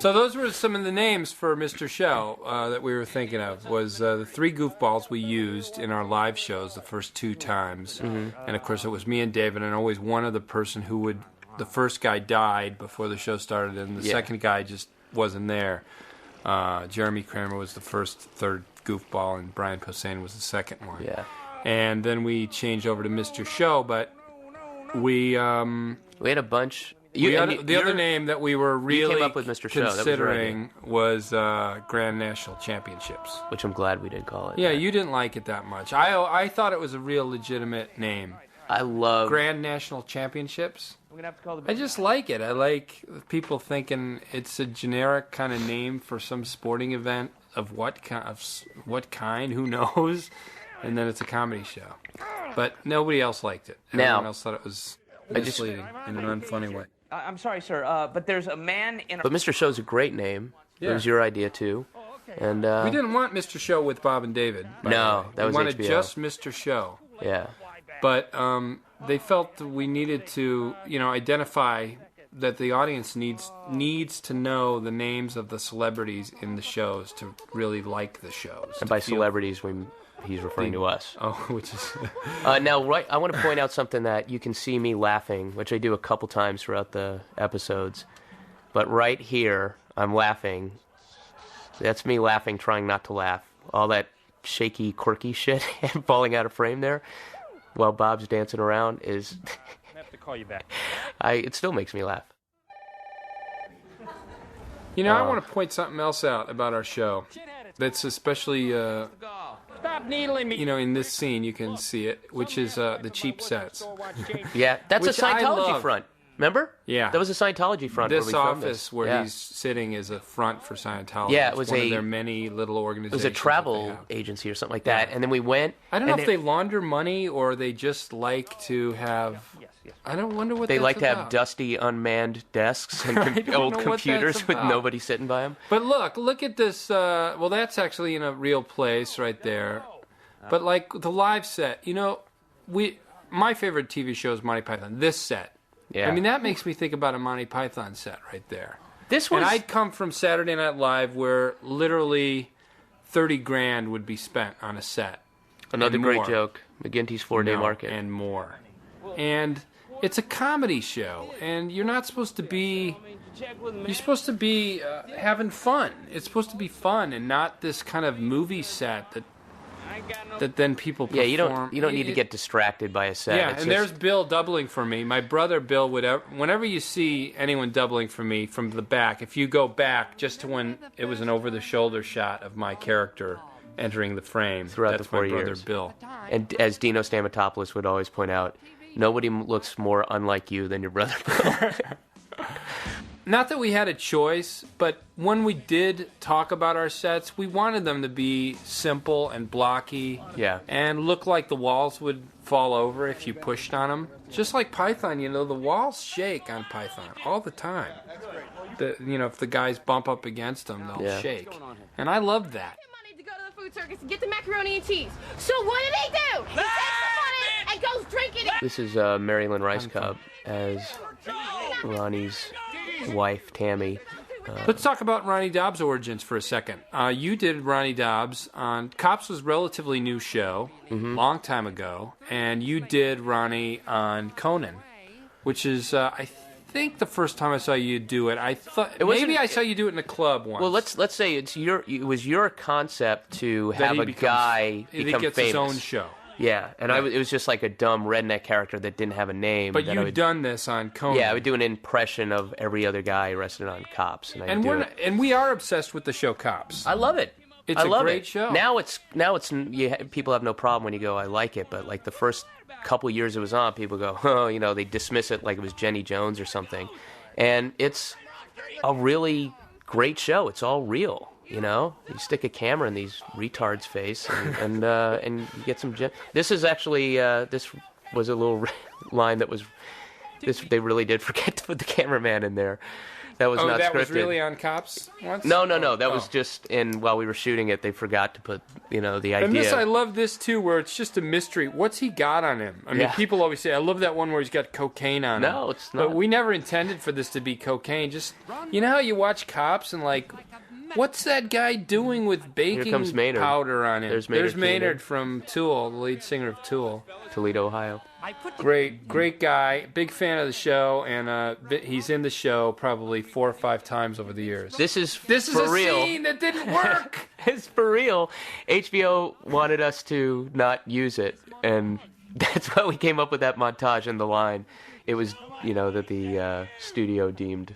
So those were some of the names for Mr. Show that we were thinking of. Was the three goofballs we used in our live shows the first two times. And of course it was me and David, and always one other person who would, the first guy died before the show started, and the second guy just wasn't there. Jeremy Kramer was the third goofball, and Brian Posehn was the second one. Yeah. And then we changed over to Mr. Show, but we had a bunch. The other name that we were really came up with Mr. Show. considering was Grand National Championships. Which I'm glad we didn't call it. Yeah, you didn't like it that much. I thought it was a real legitimate name. I love Grand National Championships. I just like it. I like people thinking it's a generic kind of name for some sporting event of what kind, who knows? And then it's a comedy show. But nobody else liked it. Everyone else thought it was misleading in an unfunny way. I'm sorry, sir, but there's a man in... But Mr. Show's a great name. Yeah. It was your idea, too. And we didn't want Mr. Show with Bob and David. No, that was HBO. We wanted just Mr. Show. Yeah. But they felt that we needed to, identify that the audience needs to know the names of the celebrities in the shows to really like the shows. And by celebrities, he's referring to us. Oh, which is... Now, I want to point out something that you can see me laughing, which I do a couple times throughout the episodes. But right here, I'm laughing. That's me laughing, trying not to laugh. All that shaky, quirky shit falling out of frame there while Bob's dancing around is... I have to call you back. It still makes me laugh. I want to point something else out about our show. That's especially... Stop needling me. In this scene you can see it, which is the cheap sets. Yeah, that's a Scientology front. Remember? Yeah. That was a Scientology front. This office where he's sitting is a front for Scientology. Yeah, it was one of their many little organizations. It was a travel agency or something like that. Yeah. And then we went. I don't know if they launder money or they just like to have... I don't wonder what they that's like to about. have dusty, unmanned desks and old computers with nobody sitting by them. But look at this. Well, that's actually in a real place right there. But like the live set, my favorite TV show is Monty Python. This set. Yeah. I mean, that makes me think about a Monty Python set right there. And I'd come from Saturday Night Live where literally $30,000 would be spent on a set. Another great joke. McGinty's 4-day market. And more. And it's a comedy show, and you're not supposed to be... You're supposed to be having fun. It's supposed to be fun and not this kind of movie set that then people perform. Yeah, you don't need to get distracted by a set. Yeah, and there's Bill doubling for me. My brother Bill would... Whenever you see anyone doubling for me from the back, if you go back just to when it was an over-the-shoulder shot of my character entering the frame, throughout that's the 4 my brother years. Bill. And as Dino Stamatopoulos would always point out, nobody looks more unlike you than your brother Bill. Not that we had a choice, but when we did talk about our sets, we wanted them to be simple and blocky. Yeah. And look like the walls would fall over if you pushed on them. Just like Python, the walls shake on Python all the time. If the guys bump up against them, they'll shake. And I love that. To go to the food circus and get the macaroni and cheese. So what did he do? He takes the money and goes drinking it. This is Marilyn Rice Cub as Ronnie's wife, Tammy. Let's talk about Ronnie Dobbs' origins for a second. You did Ronnie Dobbs on... Cops was a relatively new show, long time ago, and you did Ronnie on Conan, which is, I think the first time I saw you do it, I thought maybe I saw you do it in a club once. Well, let's say it was your concept to have a guy become gets famous. His own show. Yeah, and it was just like a dumb redneck character that didn't have a name. But you've done this on Conan. Yeah, I would do an impression of every other guy arrested on Cops, and we are obsessed with the show Cops. I love it. It's a great show. Now people have no problem when you go, I like it, but like the first couple years it was on, people go, oh, they dismiss it like it was Jenny Jones or something, and it's a really great show. It's all real. You stick a camera in these retards' face, and you get some. This is actually this was a little line that was. They really did forget to put the cameraman in there. That was not that scripted. was really on Cops once? No. That was just while we were shooting it, they forgot to put, the idea. And I love this too, where it's just a mystery. What's he got on him? I mean, people always say, I love that one where he's got cocaine on him. No, it's not. But we never intended for this to be cocaine. Just, you know how you watch Cops and like, what's that guy doing with baking powder on him? There's Maynard from Tool, the lead singer of Tool. Toledo, Ohio. Great guy. Big fan of the show, and he's in the show probably 4 or 5 times over the years. This is a real. scene that didn't work. It's for real. HBO wanted us to not use it, and that's why we came up with that montage and the line. It was, that the studio deemed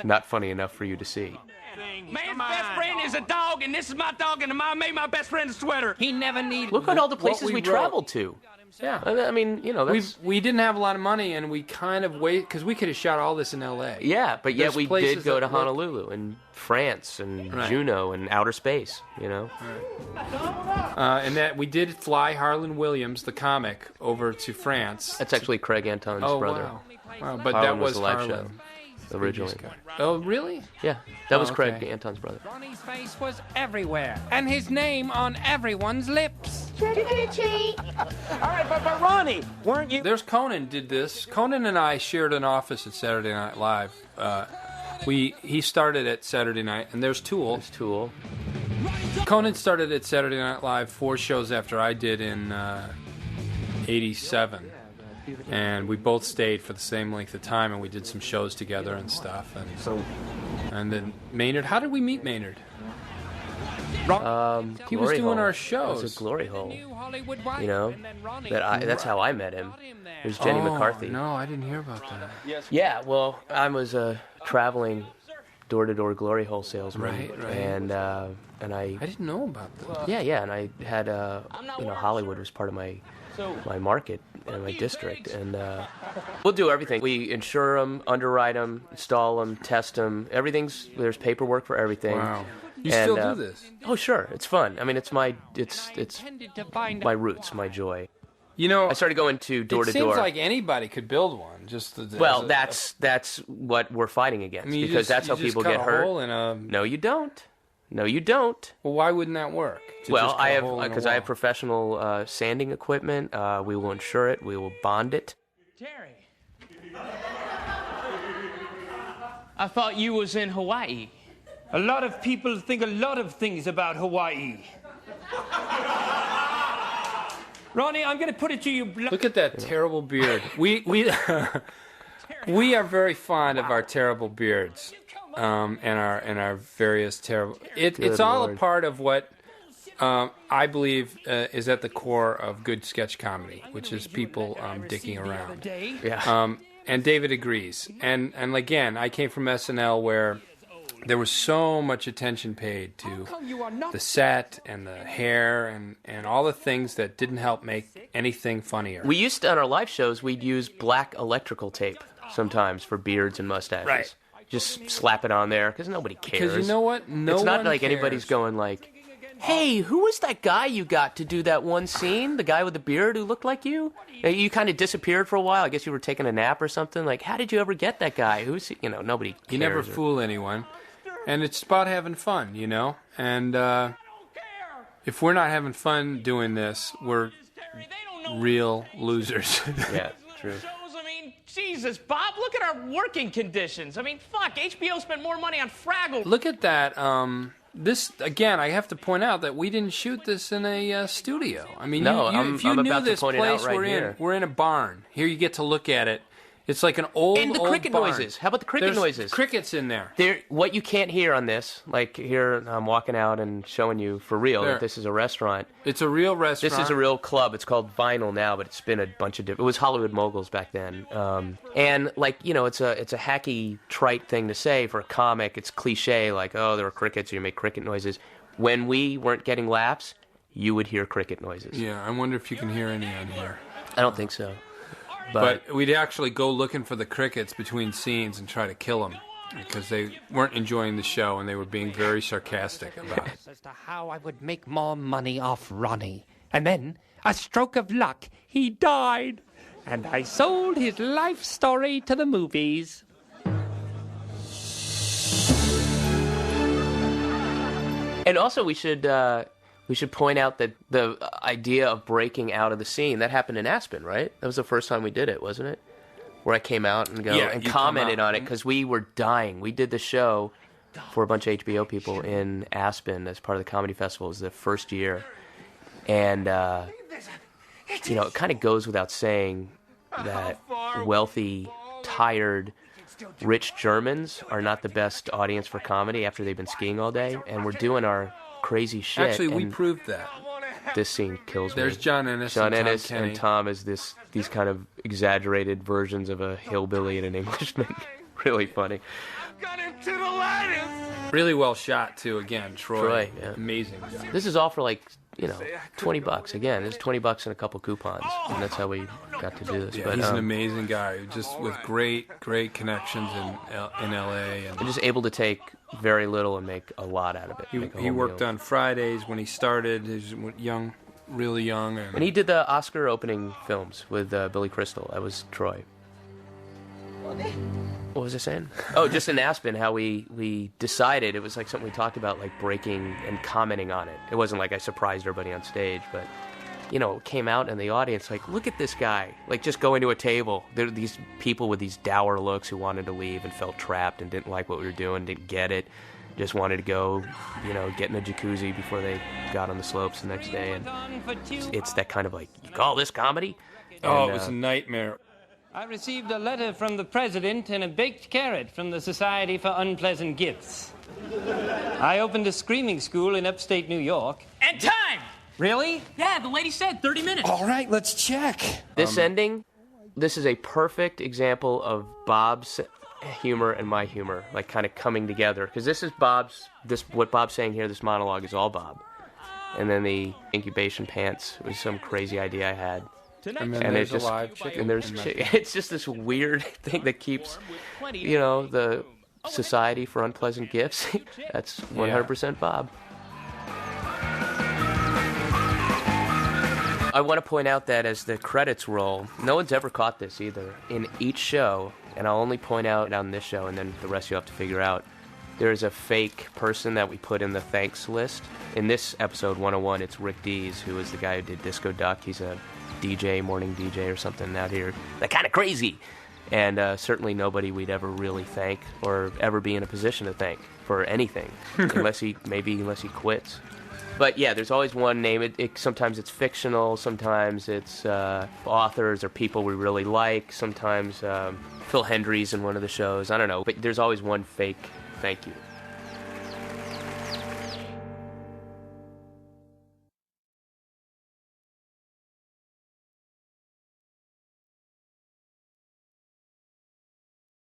not funny enough for you to see. Man's best friend is a dog, and this is my dog, and I made my best friend a sweater. He never needed. Look at all the places we wrote. traveled to. Yeah. I mean, that's... We didn't have a lot of money, and we kind of because we could have shot all this in L.A. Yeah, but yet we did go to that Honolulu and France and Juneau and outer space, Right. And that we did fly Harlan Williams, the comic, over to France. That's actually Craig Anton's brother. Wow, but Harlan that was the live Harlan. show. Originally. Oh, really? Yeah, that was okay. Craig Anton's brother. Ronnie's face was everywhere, and his name on everyone's lips. Trick-or-treat. All right, but Ronnie, weren't you? There's Conan did this. Conan and I shared an office at Saturday Night Live. He started at Saturday Night, and there's Tool. There's Tool. Conan started at Saturday Night Live 4 shows after I did in '87. And we both stayed for the same length of time, and we did some shows together and stuff. And then Maynard, how did we meet Maynard? He was doing our shows. It was a glory hole. That's how I met him. It was Jenny McCarthy. No, I didn't hear about that. Yeah, well, I was a traveling door-to-door glory hole salesman. Right. And I didn't know about that. Yeah, and I had Hollywood was part of my market and my district, and we'll do everything. We insure them, underwrite them, install them, test them. There's paperwork for everything. Wow. You still do this? Oh, sure. It's fun. I mean, it's my roots, my joy. I started going to door to door. It seems like anybody could build one. That's what we're fighting against, because that's how people get hurt. No, you don't. No, you don't. Well, why wouldn't that work? Well, I have professional sanding equipment. We will insure it. We will bond it. Terry. I thought you was in Hawaii. A lot of people think a lot of things about Hawaii. Ronnie, I'm going to put it to you. Look at that terrible beard. We we are very fond of our terrible beards, and our various terrible. It's all a part of what I believe is at the core of good sketch comedy, which is people dicking around. Yeah. And David agrees. And again, I came from SNL where there was so much attention paid to the set and the hair and all the things that didn't help make anything funnier. We used to, on our live shows, we'd use black electrical tape sometimes for beards and mustaches. Right. Just slap it on there, because nobody cares. Because you know what? It's not like cares. anybody's going like, hey, who was that guy you got to do that one scene? The guy with the beard who looked like you? You kind of disappeared for a while. I guess you were taking a nap or something. Like, how did you ever get that guy? Who's, nobody cares. You never fool anyone. And it's about having fun, And if we're not having fun doing this, we're real losers. Yeah, true. I mean, Jesus, Bob, look at our working conditions. I mean, fuck, HBO spent more money on Fraggle. Look at that. This, again, I have to point out that we didn't shoot this in a studio. I mean, if you knew this place we're in a barn. Here you get to look at it. It's like an old And the cricket barn. noises. How about the cricket noises? There's crickets in there. What you can't hear on this, like here I'm walking out and showing you for real that this is a restaurant. It's a real restaurant. This is a real club. It's called Vinyl now, but it's been a bunch of different. It was Hollywood Moguls back then. And it's a hacky, trite thing to say for a comic. It's cliche, like, oh, there are crickets, you make cricket noises. When we weren't getting laughs, you would hear cricket noises. Yeah, I wonder if you can hear any on here. I don't think so. But we'd actually go looking for the crickets between scenes and try to kill them because they weren't enjoying the show and they were being very sarcastic about it. As to how I would make more money off Ronnie. And then, a stroke of luck, he died. And I sold his life story to the movies. And also, we should point out that the idea of breaking out of the scene, that happened in Aspen, right? That was the first time we did it, wasn't it? Where I came out and you commented on it because we were dying. We did the show for a bunch of HBO people in Aspen as part of the comedy festival. It was the first year. And, it kind of goes without saying that wealthy, tired, rich Germans are not the best audience for comedy after they've been skiing all day. And we're doing our crazy shit. Actually, we proved that. This scene kills me. There's John Ennis and Tom as these kind of exaggerated versions of a hillbilly and an Englishman. Really funny. Got into the lattice. Really well shot, too, again. Troy, yeah. Amazing job. This is all for $20. Again, it's $20 and a couple coupons, and that's how we got to do this. Yeah, but he's an amazing guy, just with great connections in L.A. And just able to take very little and make a lot out of it. He worked on Fridays when he started. He was young, really young. And he did the Oscar opening films with Billy Crystal. That was Troy. What was I saying? Oh, just in Aspen, how we decided, it was like something we talked about, like breaking and commenting on it. It wasn't like I surprised everybody on stage, but, it came out in the audience, like, look at this guy. Like, just going to a table. There were these people with these dour looks who wanted to leave and felt trapped and didn't like what we were doing, didn't get it, just wanted to go, get in a jacuzzi before they got on the slopes the next day. And it's that kind of like, you call this comedy? It was a nightmare. I received a letter from the president and a baked carrot from the Society for Unpleasant Gifts. I opened a screaming school in upstate New York. And time! Really? Yeah, the lady said 30 minutes. All right, let's check. This ending, this is a perfect example of Bob's humor and my humor, like kind of coming together. Because this is what Bob's saying here, this monologue is all Bob. And then the incubation pants was some crazy idea I had. And then there's a live chicken. And it's just this weird thing that keeps, the Society for Unpleasant Gifts. That's 100% Bob. I want to point out that as the credits roll, no one's ever caught this either. In each show, and I'll only point out on this show, and then the rest you have to figure out, there's a fake person that we put in the thanks list. In this episode 101, it's Rick Dees, who is the guy who did Disco Duck. He's a DJ, morning DJ or something out here. They're kind of crazy. And certainly nobody we'd ever really thank or ever be in a position to thank for anything, unless he quits. But yeah, there's always one name. Sometimes it's fictional, sometimes it's authors or people we really like, sometimes Phil Hendry's in one of the shows. I don't know, but there's always one fake thank you.